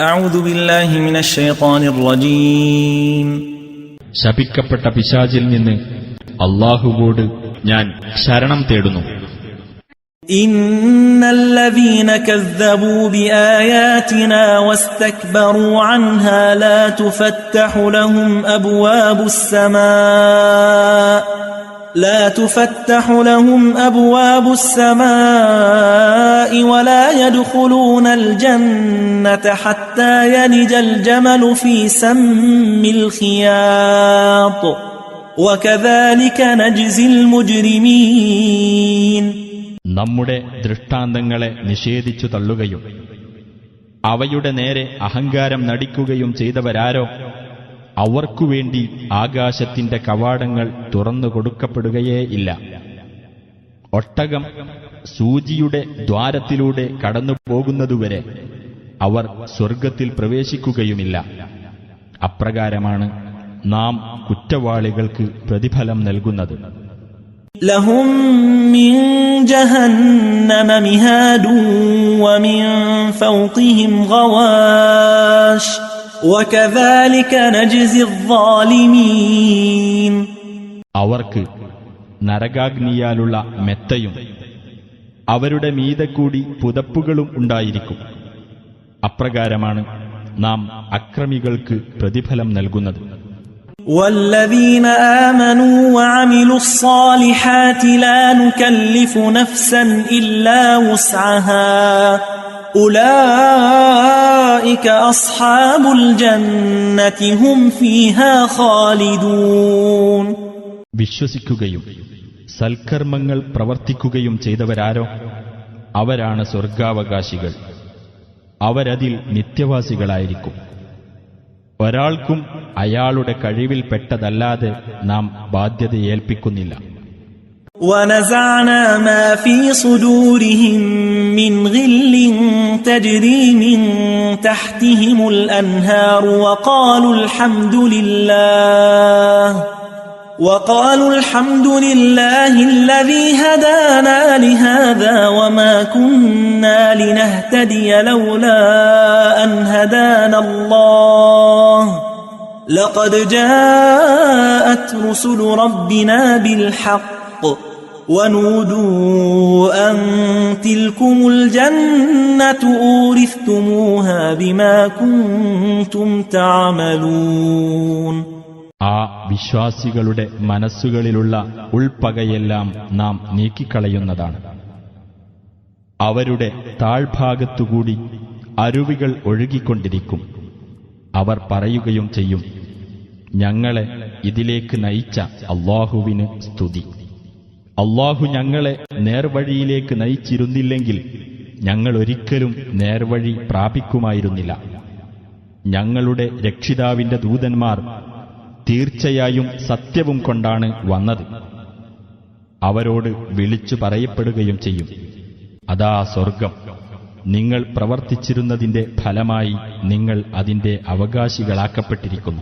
أعوذ بالله من الشيطان الرجيم ശപിക്കപ്പെട്ട പിശാചിൽ നിന്ന് അല്ലാഹുവോട് ഞാൻ ശരണം തേടുന്നു. إن الذين كذبوا بآياتنا واستكبروا عنها لا تفتح لهم أبواب السماء ولا يدخلون الجنة حتى يلج الجمل في سم الخياط وكذلك نجزي المجرمين. നമ്മുടെ ദൃഷ്ടാന്തങ്ങളെ നിഷേധിച്ചു തള്ളുകയും അവയുടെ നേരെ അഹങ്കാരം നടിക്കുകയും ചെയ്തവരാരോ അവർക്കുവേണ്ടി ആകാശത്തിന്റെ കവാടങ്ങൾ തുറന്നു കൊടുക്കപ്പെടുകയേ ഇല്ല. ഒട്ടകം സൂചിയുടെ ദ്വാരത്തിലൂടെ കടന്നു പോകുന്നതുവരെ അവർ സ്വർഗത്തിൽ പ്രവേശിക്കുകയുമില്ല. അപ്രകാരമാണ് നാം കുറ്റവാളികൾക്ക് പ്രതിഫലം നൽകുന്നത്. ലഹും മിൻ ജഹന്നമ മിഹാദുൻ വമിൻ ഫൗഖിഹിം ഗവാശ് വകദാലിക നജ്സി الظالمين. അവർക്ക് നരകാഗ്നിയാലുള്ള മെത്തയും അവരുടെ മീതെ കൂടി പുതപ്പുകളും ഉണ്ടായിരിക്കും. അപ്രകാരമാണ് നാം അക്രമികൾക്ക് പ്രതിഫലം നൽകുന്നത്. والذين آمنوا وعملوا الصالحات لا نكلف نفسا إلا وسعها أولئك أصحاب الجنة هم فيها خالدون. വിശ്വസിക്കുകയും സൽക്കർമ്മങ്ങൾ പ്രവർത്തിക്കുകയും ചെയ്തവരാരോ അവരാണ് സ്വർഗാവകാശികൾ. അവരതിൽ നിത്യവാസികളായിരിക്കും. ഒരാൾക്കും അയാളുടെ കഴിവിൽപ്പെട്ടതല്ലാതെ നാം ബാധ്യതയേൽപ്പിക്കുന്നില്ല. وَنَزَعْنَا مَا فِي صُدُورِهِم مِّنْ غِلٍّ تَجْرِي مِن تَحْتِهِمُ الْأَنْهَارُ وَقَالُوا الْحَمْدُ لِلَّهِ الَّذِي هَدَانَا لِهَذَا وَمَا كُنَّا لِنَهْتَدِيَ لَوْلَا أَنْ هَدَانَا اللَّهُ لَقَدْ جَاءَتْ رُسُلُ رَبِّنَا بِالْحَقِّ وَنُودُوا أَن تِلْكُمُ الْجَنَّةُ أُورِثْتُمُوهَا بِمَا كُنتُمْ تَعْمَلُونَ. ആ വിശ്വാസികളുടെ മനസ്സുകളിലുള്ള ഉൾപ്പകയെല്ലാം നാം നീക്കിക്കളയുന്നതാണ്. അവരുടെ താഴ്ഭാഗത്തുകൂടി അരുവികൾ ഒഴുകിക്കൊണ്ടിരിക്കും. അവർ പറയുകയും ചെയ്യും, ഞങ്ങളെ ഇതിലേക്ക് നയിച്ച അല്ലാഹുവിന് സ്തുതി. അല്ലാഹു ഞങ്ങളെ നേർവഴിയിലേക്ക് നയിച്ചിരുന്നില്ലെങ്കിൽ ഞങ്ങൾ ഒരിക്കലും നേർവഴി പ്രാപിക്കുമായിരുന്നില്ല. ഞങ്ങളുടെ രക്ഷിതാവിന്റെ ദൂതന്മാർ തീർച്ചയായും സത്യവും കൊണ്ടാണ് വന്നത്. അവരോട് വിളിച്ചു പറയപ്പെടുകയും ചെയ്യും, അതാ സ്വർഗം, നിങ്ങൾ പ്രവർത്തിച്ചിരുന്നതിന്റെ ഫലമായി നിങ്ങൾ അതിന്റെ അവകാശികളാക്കപ്പെട്ടിരിക്കുന്നു.